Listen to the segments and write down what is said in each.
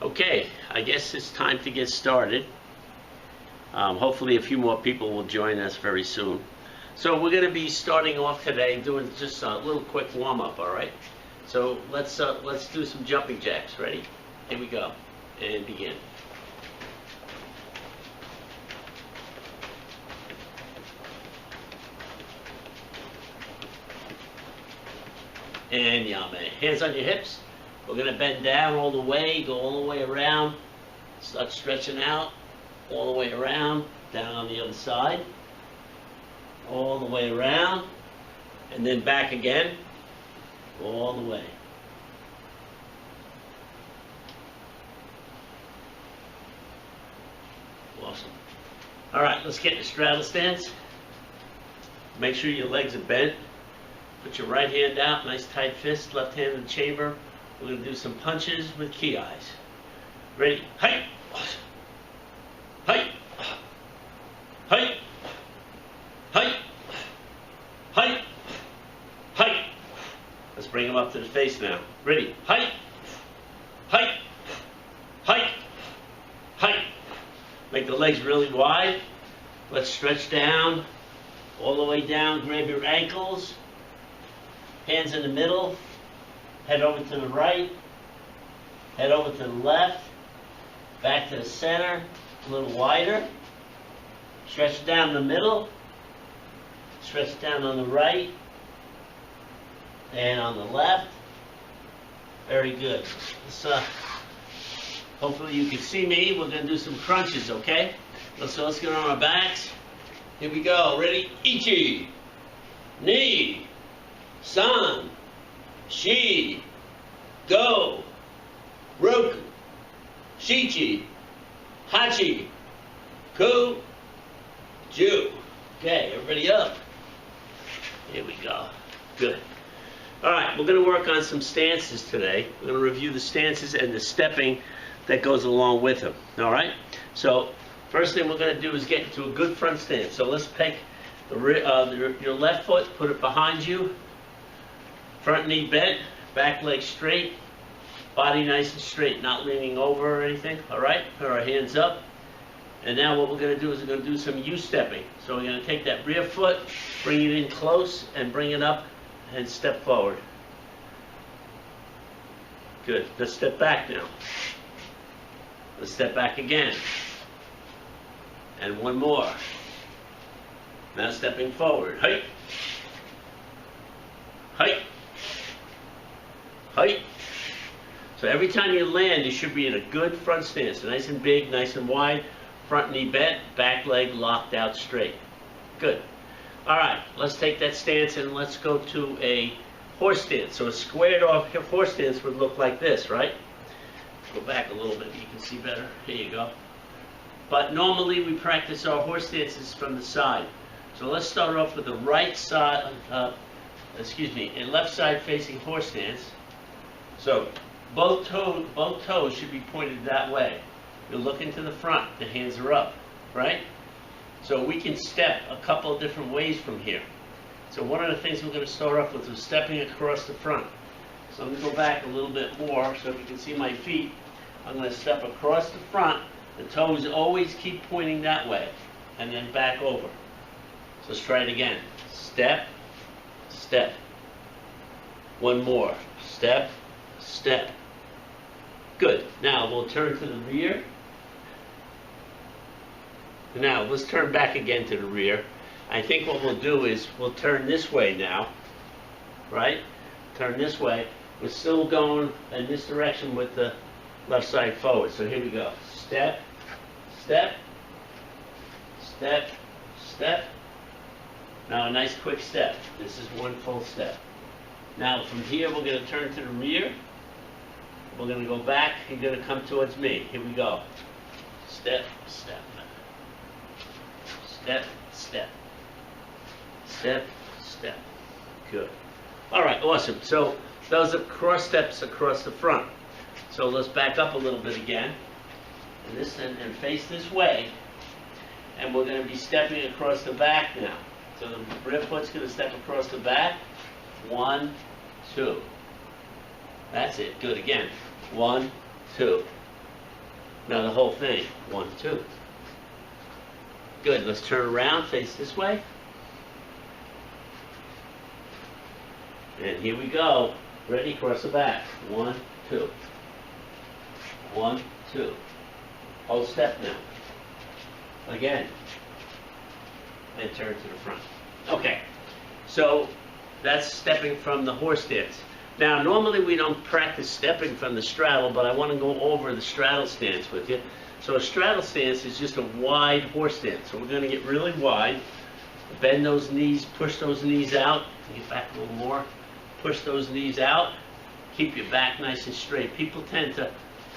Okay, I guess it's time to get started. Hopefully a few more people will join us very soon. So we're going to be starting off today doing just a little quick warm-up, all right? So let's do some jumping jacks. Ready? Here we go. And begin. And yame. Hands on your hips. We're going to bend down all the way, go all the way around, start stretching out, all the way around, down on the other side, all the way around, and then back again, all the way. Awesome. All right, let's get in the straddle stance. Make sure your legs are bent. Put your right hand out, nice tight fist, left hand in the chamber. We're going to do some punches with ki eyes. Ready? Hey! Hey! Hey! Hey! Hey! Hey! Let's bring them up to the face now. Ready? Hey! Hey! Hey! Hey! Make the legs really wide. Let's stretch down, all the way down. Grab your ankles. Hands in the middle. Head over to the right, head over to the left, back to the center, a little wider. Stretch down the middle, stretch down on the right, and on the left. Very good. Hopefully you can see me. We're going to do some crunches, okay? So let's get on our backs. Here we go. Ready? Ichi, ni, san, shi, go, roku, shichi, hachi, ku, ju. Okay, everybody up. Here we go. Good. All right, we're going to work on some stances today. We're going to review the stances and the stepping that goes along with them. All right? So first thing we're going to do is get into a good front stance. So let's pick your left foot, put it behind you. Front knee bent, back leg straight, body nice and straight, not leaning over or anything, all right? Put our hands up. And now what we're going to do is we're going to do some U-stepping. So we're going to take that rear foot, bring it in close, and bring it up and step forward. Good. Let's step back now. Let's step back again. And one more. Now stepping forward. Height. Height. Height. So every time you land, you should be in a good front stance. Nice and big, nice and wide. Front knee bent, back leg locked out straight. Good. All right, let's take that stance and let's go to a horse stance. So a squared off horse stance would look like this, right? Go back a little bit, you can see better. Here you go. But normally we practice our horse stances from the side. So let's start off with the right side, a left side facing horse stance. So both toes should be pointed that way. You're looking to the front, the hands are up, right? So we can step a couple of different ways from here. So one of the things we're going to start off with is stepping across the front. So I'm going to go back a little bit more so you can see my feet. I'm going to step across the front. The toes always keep pointing that way, and then back over. So let's try it again. Step, step. One more. Step, step. Good. Now we'll turn to the rear. Now let's turn back again to the rear. I think what we'll do is we'll turn this way now, right? Turn this way. We're still going in this direction with the left side forward. So here we go. Step, step, step, step. Now a nice quick step. This is one full step. Now from here we're going to turn to the rear. We're going to go back. You're going to come towards me. Here we go. Step, step. Step, step. Step, step. Good. All right, awesome. So those are cross steps across the front. So let's back up a little bit again. And face this way. And we're going to be stepping across the back now. So the rear foot's going to step across the back. 1, 2. That's it. Good. Again. 1, 2. Now the whole thing. 1, 2. Good. Let's turn around, face this way. And here we go. Ready? Cross the back. 1, 2. 1, 2. Whole step now. Again. And turn to the front. Okay. So that's stepping from the horse stance. Now, normally we don't practice stepping from the straddle, but I want to go over the straddle stance with you. So a straddle stance is just a wide horse stance. So we're going to get really wide. Bend those knees, push those knees out. Get back a little more. Push those knees out. Keep your back nice and straight. People tend to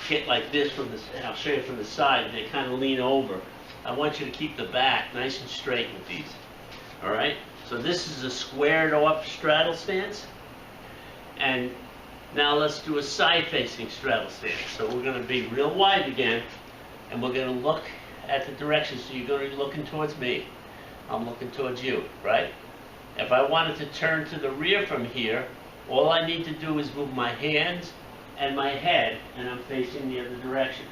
get like this from the, and I'll show you from the side, and they kind of lean over. I want you to keep the back nice and straight with these. All right? So this is a squared off straddle stance. And now let's do a side-facing straddle stance. So we're going to be real wide again, and we're going to look at the direction. So you're going to be looking towards me. I'm looking towards you, right? If I wanted to turn to the rear from here, all I need to do is move my hands and my head, and I'm facing the other direction.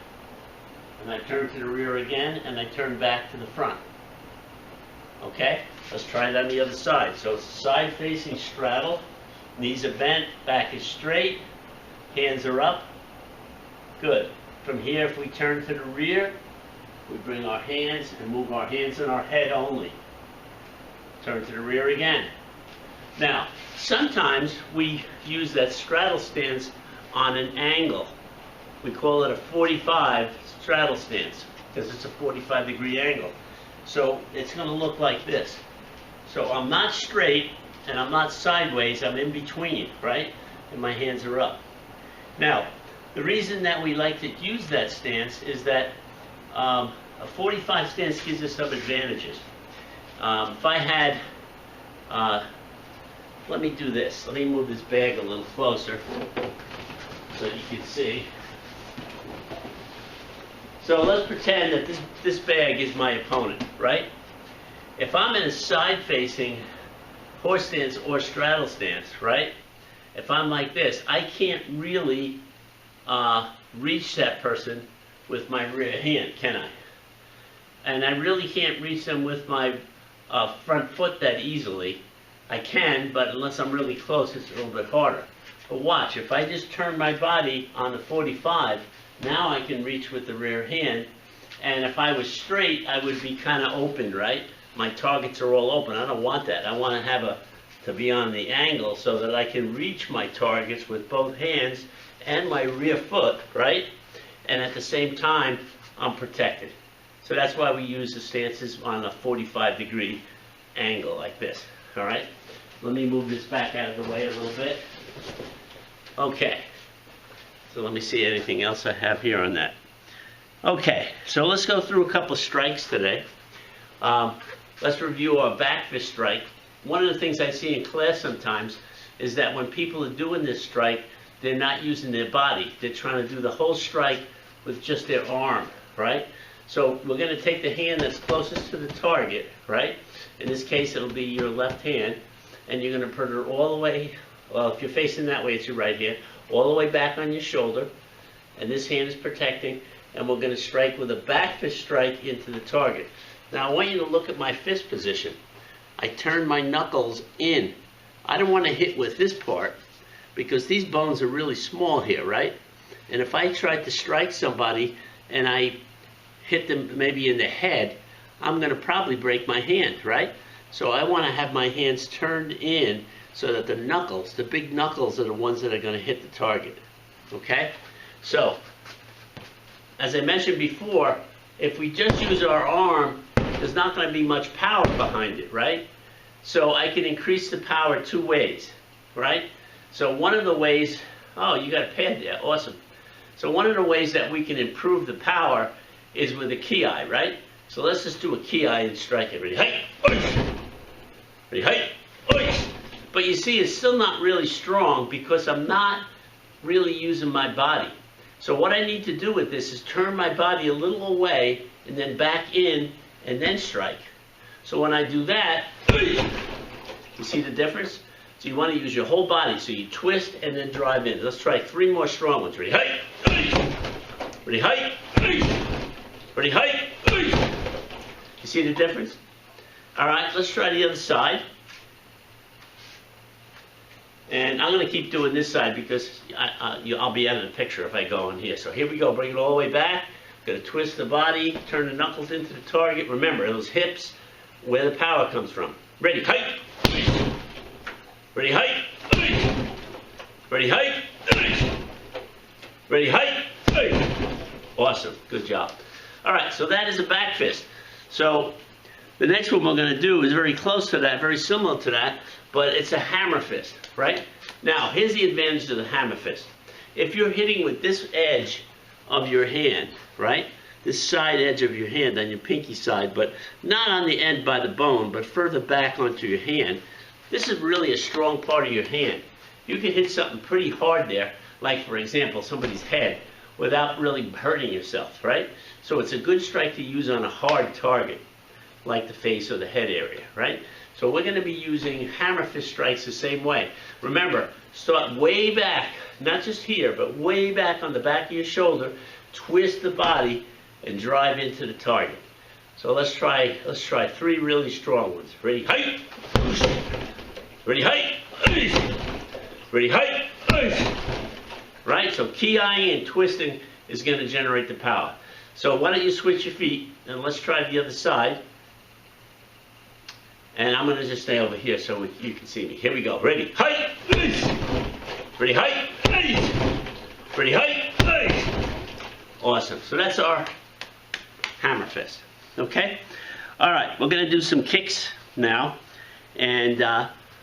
And I turn to the rear again, and I turn back to the front. Okay? Let's try it on the other side. So it's a side-facing straddle. Knees are bent, back is straight, hands are up. Good. From here, if we turn to the rear, we bring our hands and move our hands and our head only. Turn to the rear again. Now, sometimes we use that straddle stance on an angle. We call it a 45 straddle stance because it's a 45-degree angle. So it's going to look like this. So I'm not straight and I'm not sideways, I'm in between, right? And my hands are up. Now, the reason that we like to use that stance is that a 45 stance gives us some advantages. If I had, let me do this. Let me move this bag a little closer so you can see. So let's pretend that this bag is my opponent, right? If I'm in a side-facing horse stance or straddle stance, right? If I'm like this, I can't really reach that person with my rear hand, can I? And I really can't reach them with my front foot that easily. I can, but unless I'm really close, it's a little bit harder. But watch, if I just turn my body on the 45, now I can reach with the rear hand. And if I was straight, I would be kind of open, right? My targets are all open. I don't want that. I want to be on the angle so that I can reach my targets with both hands and my rear foot, right? And at the same time, I'm protected. So that's why we use the stances on a 45-degree angle like this, all right? Let me move this back out of the way a little bit. Okay. So let me see anything else I have here on that. Okay, so let's go through a couple strikes today. Let's review our back fist strike. One of the things I see in class sometimes is that when people are doing this strike, they're not using their body. They're trying to do the whole strike with just their arm, right? So we're going to take the hand that's closest to the target, right? In this case, it'll be your left hand, and you're going to put it all the way, well, if you're facing that way, it's your right hand, all the way back on your shoulder, and this hand is protecting, and we're going to strike with a back fist strike into the target. Now, I want you to look at my fist position. I turn my knuckles in. I don't want to hit with this part because these bones are really small here, right? And if I tried to strike somebody and I hit them maybe in the head, I'm going to probably break my hand, right? So I want to have my hands turned in so that the knuckles, the big knuckles, are the ones that are going to hit the target, okay? So, as I mentioned before, if we just use our arm, there's not going to be much power behind it, right? So I can increase the power two ways, right? So one of the ways, oh, you got a pad there, awesome. So one of the ways that we can improve the power is with a ki, right? So let's just do a ki and strike it. Ready? Hey! Ready? Hey! But you see, it's still not really strong because I'm not really using my body. So what I need to do with this is turn my body a little away and then back in and then strike. So when I do that, you see the difference? So you want to use your whole body. So you twist and then drive in. Let's try 3 more strong ones. Ready? Hey! Ready, height. Ready, height. You see the difference? All right, let's try the other side. And I'm going to keep doing this side because I'll be out of the picture if I go in here. So here we go. Bring it all the way back. Going to twist the body, turn the knuckles into the target. Remember, those hips, where the power comes from. Ready, height. Ready, height. Ready, height. Ready, height. Awesome. Good job. All right, so that is a back fist. So the next one we're going to do is very close to that, very similar to that, but it's a hammer fist, right? Now, here's the advantage of the hammer fist. If you're hitting with this edge of your hand, right? This side edge of your hand on your pinky side, but not on the end by the bone, but further back onto your hand, this is really a strong part of your hand. You can hit something pretty hard there, like, for example, somebody's head, without really hurting yourself, right? So it's a good strike to use on a hard target, like the face or the head area, right? So we're going to be using hammer fist strikes the same way. Remember, start way back, not just here, but way back on the back of your shoulder, twist the body, and drive into the target. So let's try 3 really strong ones. Ready, height. Ready, height. Ready, height. Right? So key-eyeing and twisting is going to generate the power. So why don't you switch your feet, and let's try the other side. And I'm going to just stay over here so you can see me. Here we go. Ready, height. Ready, height. Ready, height. Awesome. So that's our hammer fist. Okay? All right. We're going to do some kicks now. And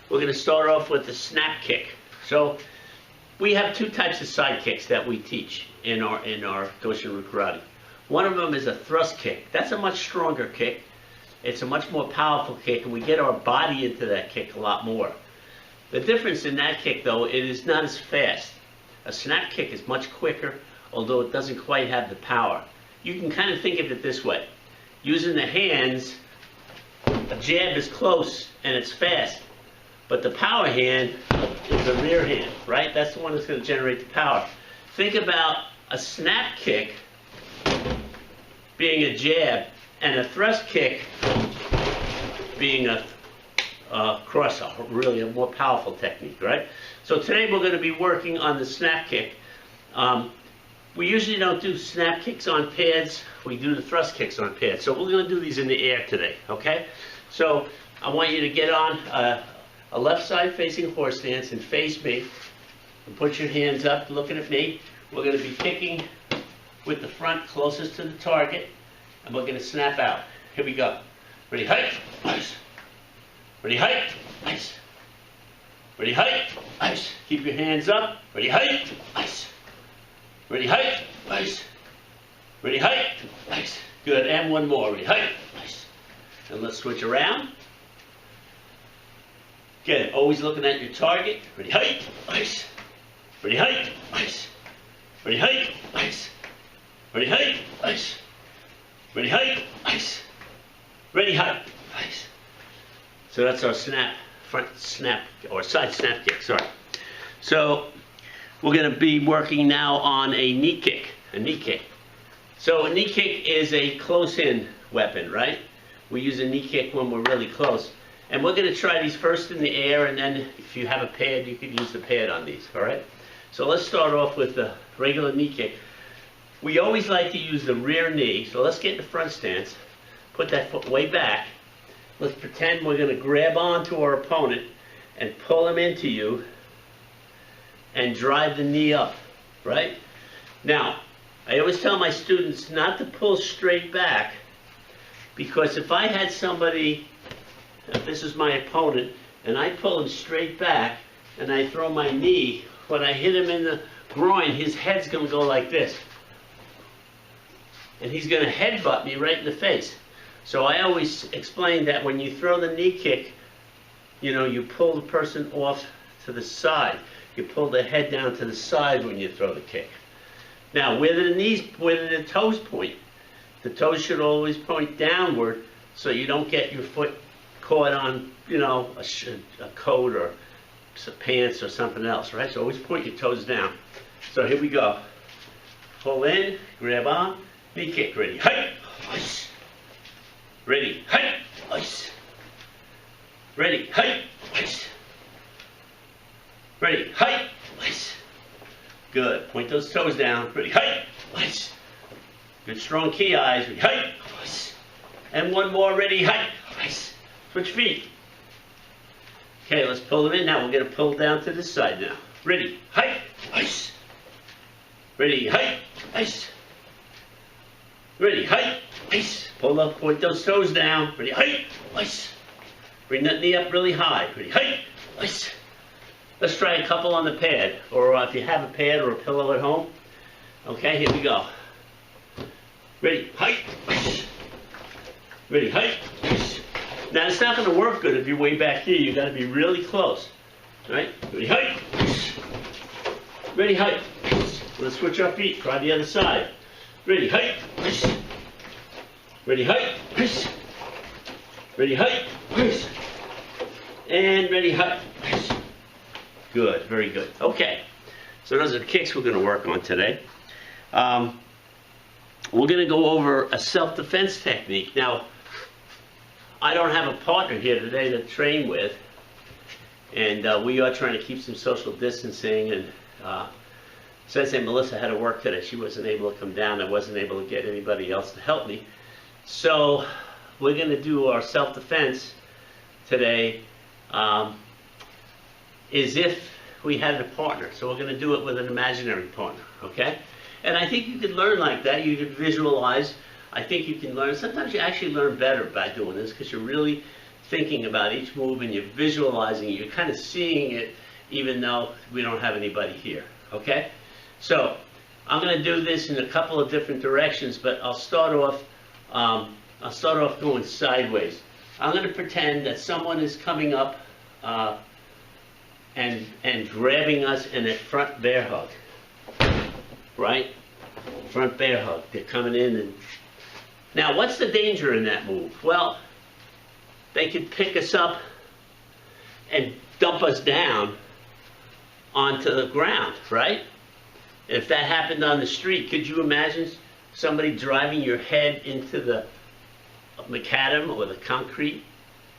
we're going to start off with the snap kick. So we have 2 types of side kicks that we teach in our Goshin Karate. One of them is a thrust kick. That's a much stronger kick. It's a much more powerful kick, and we get our body into that kick a lot more. The difference in that kick, though, it is not as fast. A snap kick is much quicker, although it doesn't quite have the power. You can kind of think of it this way. Using the hands, a jab is close and it's fast, but the power hand is the rear hand, right? That's the one that's going to generate the power. Think about a snap kick being a jab and a thrust kick being a cross, really a more powerful technique, right? So today we're going to be working on the snap kick. We usually don't do snap kicks on pads. We do the thrust kicks on pads. So we're going to do these in the air today, okay? So I want you to get on a left side facing horse stance and face me. And put your hands up looking at me. We're going to be kicking with the front closest to the target. And we're going to snap out. Here we go. Ready, height, nice. Ready, height, nice. Ready, height, nice. Keep your hands up. Ready, height, nice. Ready, height, nice. Ready, height, nice. Good, and one more. Ready, height, nice. And let's switch around. Again, always looking at your target. Ready, height, nice. Ready, height, nice. Ready, height, nice. Ready, height, nice. Ready, height, nice. Ready, height, nice. So that's our front snap, or side snap kick, sorry. So we're going to be working now on a knee kick, So a knee kick is a close-in weapon, right? We use a knee kick when we're really close. And we're going to try these first in the air, and then if you have a pad, you can use the pad on these, all right? So let's start off with the regular knee kick. We always like to use the rear knee, so let's get in the front stance. Put that foot way back. Let's pretend we're going to grab onto our opponent and pull him into you and drive the knee up, right? Now, I always tell my students not to pull straight back, because if I had somebody, if this is my opponent, and I pull him straight back and I throw my knee, when I hit him in the groin, his head's going to go like this. And he's going to headbutt me right in the face. So I always explain that when you throw the knee kick, you know, you pull the person off to the side. You pull the head down to the side when you throw the kick. Now, where the toes point, the toes should always point downward so you don't get your foot caught on, you know, a coat or some pants or something else, right? So always point your toes down. So here we go. pull in, grab on, knee kick. Ready, height, ice. Ready, height, ice. Ready, height, ice. Ready, height, ice. Good. Point those toes down. Ready, height, ice. Good strong key eyes. Ready, height, ice. And one more. Ready, height, ice. Switch feet. Okay, let's pull them in now. We're going to pull down to this side now. Ready, height, ice. Ready, height, ice. Ready, height, ice. Pull up, point those toes down. Ready, height, ice. Bring that knee up really high. Ready, height, ice. Let's try a couple on the pad, or if you have a pad or a pillow at home. Okay, here we go. Ready, height, ice. Ready, height, ice. Now it's not going to work good if you're way back here. You've got to be really close. Right? Ready, height, ice. Ready, height, ice. Let's switch our feet. Try the other side. Ready, height, ice. Ready, height, ice. Ready, height, ice. And ready, height, ice. Good, very good. Okay, so those are the kicks we're going to work on today. We're going to go over a self-defense technique. Now, I don't have a partner here today to train with, and we are trying to keep some social distancing, and Sensei Melissa had to work today. She wasn't able to come down. I wasn't able to get anybody else to help me. So we're going to do our self-defense today as if we had a partner. So we're going to do it with an imaginary partner, okay? And I think you can learn like that. You can visualize. I think you can learn. Sometimes you actually learn better by doing this because you're really thinking about each move and you're visualizing it. You're kind of seeing it even though we don't have anybody here, okay? So I'm going to do this in a couple of different directions, but I'll start off going sideways. I'm going to pretend that someone is coming up and grabbing us in a front bear hug, right? Front bear hug. They're coming in, and now what's the danger in that move? Well, they could pick us up and dump us down onto the ground, right? If that happened on the street, could you imagine somebody driving your head into the macadam or the concrete?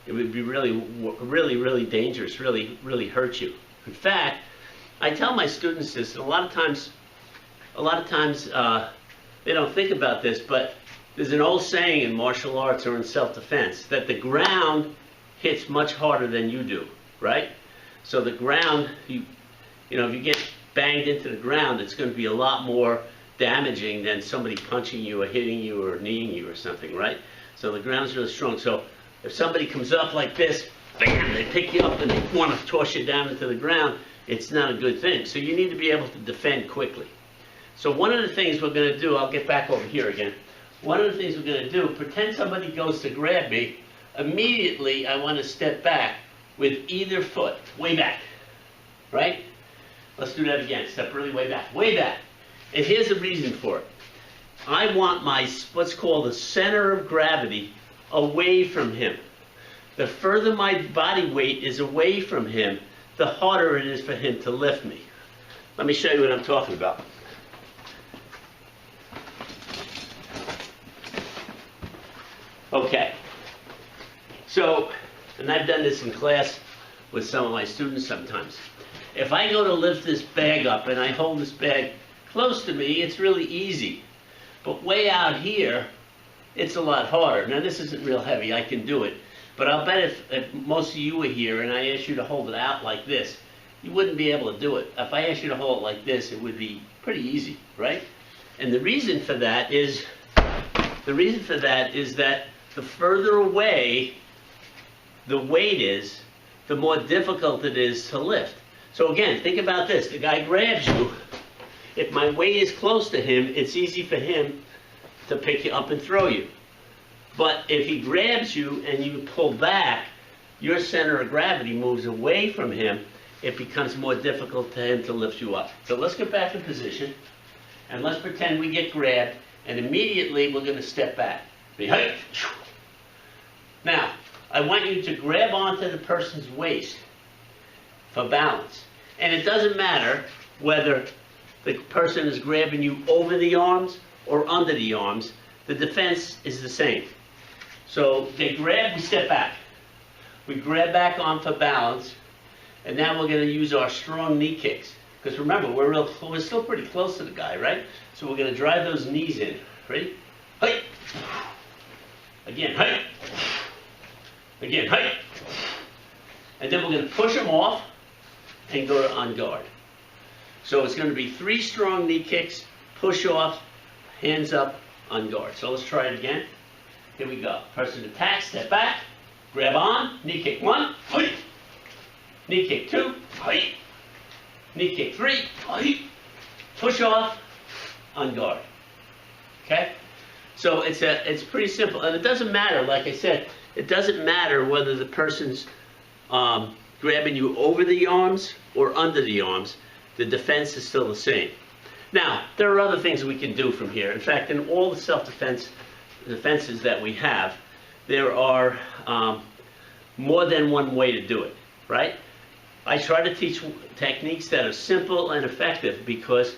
It would be really, really, really dangerous, really, really hurt you. In fact, I tell my students this, and a lot of times they don't think about this, but there's an old saying in martial arts or in self-defense that the ground hits much harder than you do, right? So the ground, you know, if you get banged into the ground, it's going to be a lot more damaging than somebody punching you or hitting you or kneeing you or something, right? So the ground's really strong. So if somebody comes up like this, bam, they pick you up and they want to toss you down into the ground, it's not a good thing. So you need to be able to defend quickly. So one of the things we're going to do, I'll get back over here again. One of the things we're going to do, pretend somebody goes to grab me. Immediately, I want to step back with either foot, way back, right? Let's do that again. Step really way back, way back. And here's the reason for it. I want my, what's called the center of gravity, away from him. The further my body weight is away from him, the harder it is for him to lift me. Let me show you what I'm talking about. Okay. So, and I've done this in class with some of my students sometimes. If I go to lift this bag up and I hold this bag close to me, it's really easy. But way out here, it's a lot harder. Now this isn't real heavy, I can do it. But I'll bet if most of you were here and I asked you to hold it out like this, you wouldn't be able to do it. If I asked you to hold it like this, it would be pretty easy, right? And the reason for that is that the further away the weight is, the more difficult it is to lift. So again, think about this. The guy grabs you. If my weight is close to him, it's easy for him to pick you up and throw you. But if he grabs you and you pull back, your center of gravity moves away from him. It becomes more difficult for him to lift you up. So let's get back in position, and let's pretend we get grabbed, and immediately we're going to step back. Now, I want you to grab onto the person's waist for balance. And it doesn't matter whether the person is grabbing you over the arms or under the arms, the defense is the same. So they grab, we step back. We grab back on for balance, and now we're going to use our strong knee kicks. Because remember, we're still pretty close to the guy, right? So we're going to drive those knees in. Ready? Hey! Again, hey! Again, hey! And then we're going to push them off and go to on guard. So it's going to be 3 strong knee kicks, push off, hands up, on guard. So let's try it again. Here we go. Person attacks, step back, grab on, knee kick 1, hey! Knee kick 2, hey! Knee kick 3, hey! Push off, on guard. Okay? So it's pretty simple, and it doesn't matter, like I said, it doesn't matter whether the person's grabbing you over the arms or under the arms. The defense is still the same. Now, there are other things we can do from here. In fact, in all the defenses that we have, there are more than one way to do it, right? I try to teach techniques that are simple and effective, because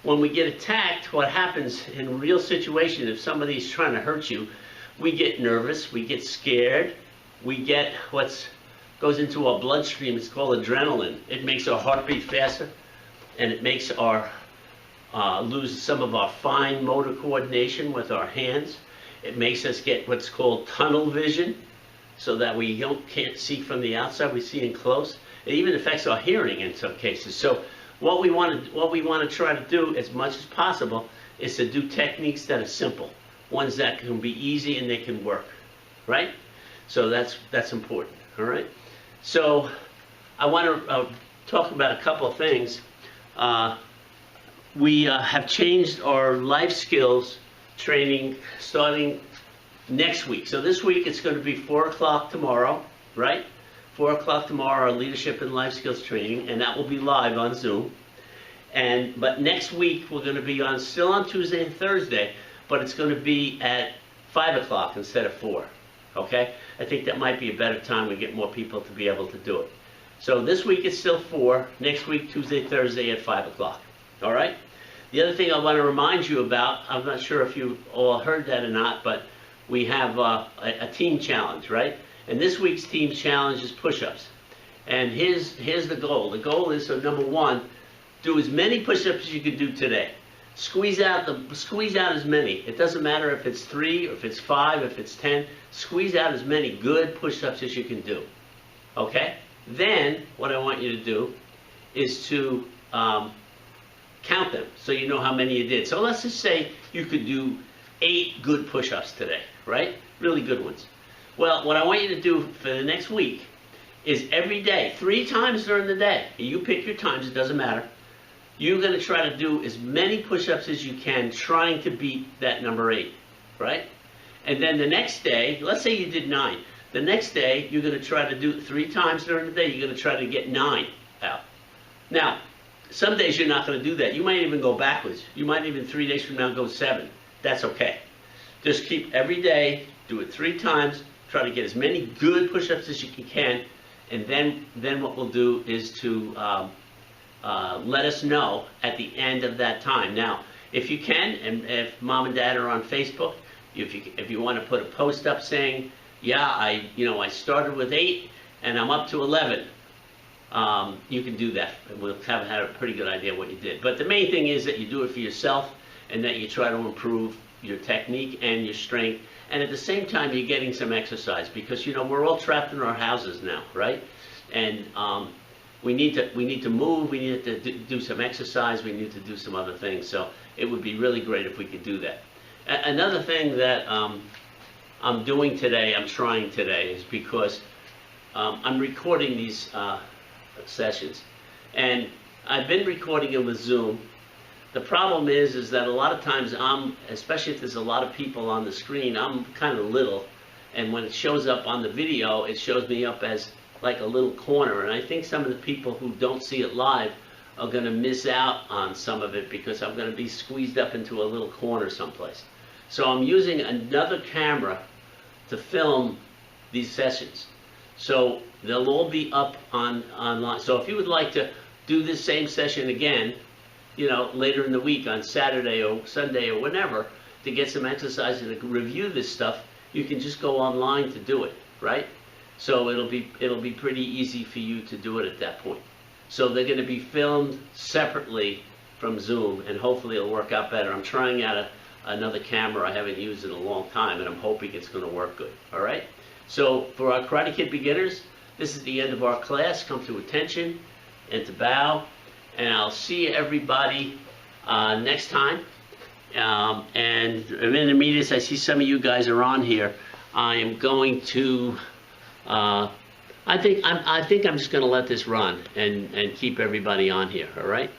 when we get attacked, what happens in a real situation, if somebody's trying to hurt you, we get nervous, we get scared, we get goes into our bloodstream. It's called adrenaline. It makes our heart beat faster, and it makes our lose some of our fine motor coordination with our hands. It makes us get what's called tunnel vision, so that we can't see from the outside, we see in close. It even affects our hearing in some cases. So what we want to try to do as much as possible is to do techniques that are simple, ones that can be easy and they can work, right? So that's important, all right? So I want to talk about a couple of things. We have changed our life skills training starting next week. So this week it's going to be 4 o'clock tomorrow, right? 4 o'clock tomorrow, our leadership and life skills training, and that will be live on Zoom. But next week we're going to be still on Tuesday and Thursday, but it's going to be at 5 o'clock instead of 4. Okay? I think that might be a better time. We get more people to be able to do it. So this week it's still 4. Next week, Tuesday, Thursday at 5 o'clock. All right? The other thing I want to remind you about, I'm not sure if you all heard that or not, but we have a team challenge, right? And this week's team challenge is push-ups. And here's the goal. The goal is, so number 1, do as many push-ups as you can do today. Squeeze out as many. It doesn't matter if it's 3, or if it's 5, if it's 10. Squeeze out as many good push-ups as you can do. Okay? Then what I want you to do is to count them so you know how many you did. So let's just say you could do 8 good push-ups today, right? Really good ones. Well, what I want you to do for the next week is every day, 3 times during the day, you pick your times, it doesn't matter. You're going to try to do as many push-ups as you can, trying to beat that number 8, right? And then the next day, let's say you did 9. The next day, you're going to try to do 3 times during the day. You're going to try to get 9 out. Now, some days you're not going to do that. You might even go backwards. You might even 3 days from now go 7. That's okay. Just keep every day, do it 3 times, try to get as many good push-ups as you can, and then what we'll do is to let us know at the end of that time. Now, if you can, and if mom and dad are on Facebook, if you want to put a post up saying, yeah, I started with 8 and I'm up to 11, you can do that. We'll have had a pretty good idea what you did. But the main thing is that you do it for yourself, and that you try to improve your technique and your strength, and at the same time you're getting some exercise, because we're all trapped in our houses now, right? And we need to move, we need to do some exercise, we need to do some other things. So it would be really great if we could do that. Another thing that I'm doing today, I'm trying today, is because I'm recording these sessions, and I've been recording them with Zoom. The problem is that a lot of times especially if there's a lot of people on the screen, I'm kind of little, and when it shows up on the video, it shows me up as like a little corner, and I think some of the people who don't see it live are going to miss out on some of it, because I'm going to be squeezed up into a little corner someplace. So I'm using another camera to film these sessions. So they'll all be up online. So if you would like to do this same session again, you know, later in the week on Saturday or Sunday or whenever to get some exercise and to review this stuff, you can just go online to do it, right? So it'll be pretty easy for you to do it at that point. So they're going to be filmed separately from Zoom, and hopefully it'll work out better. I'm trying out another camera I haven't used in a long time, and I'm hoping it's going to work good. All right? So for our Karate Kid beginners, this is the end of our class. Come to attention and to bow, and I'll see everybody next time. And in the intermediates, I see some of you guys are on here. I am going to. I think I'm just going to let this run and keep everybody on here. All right.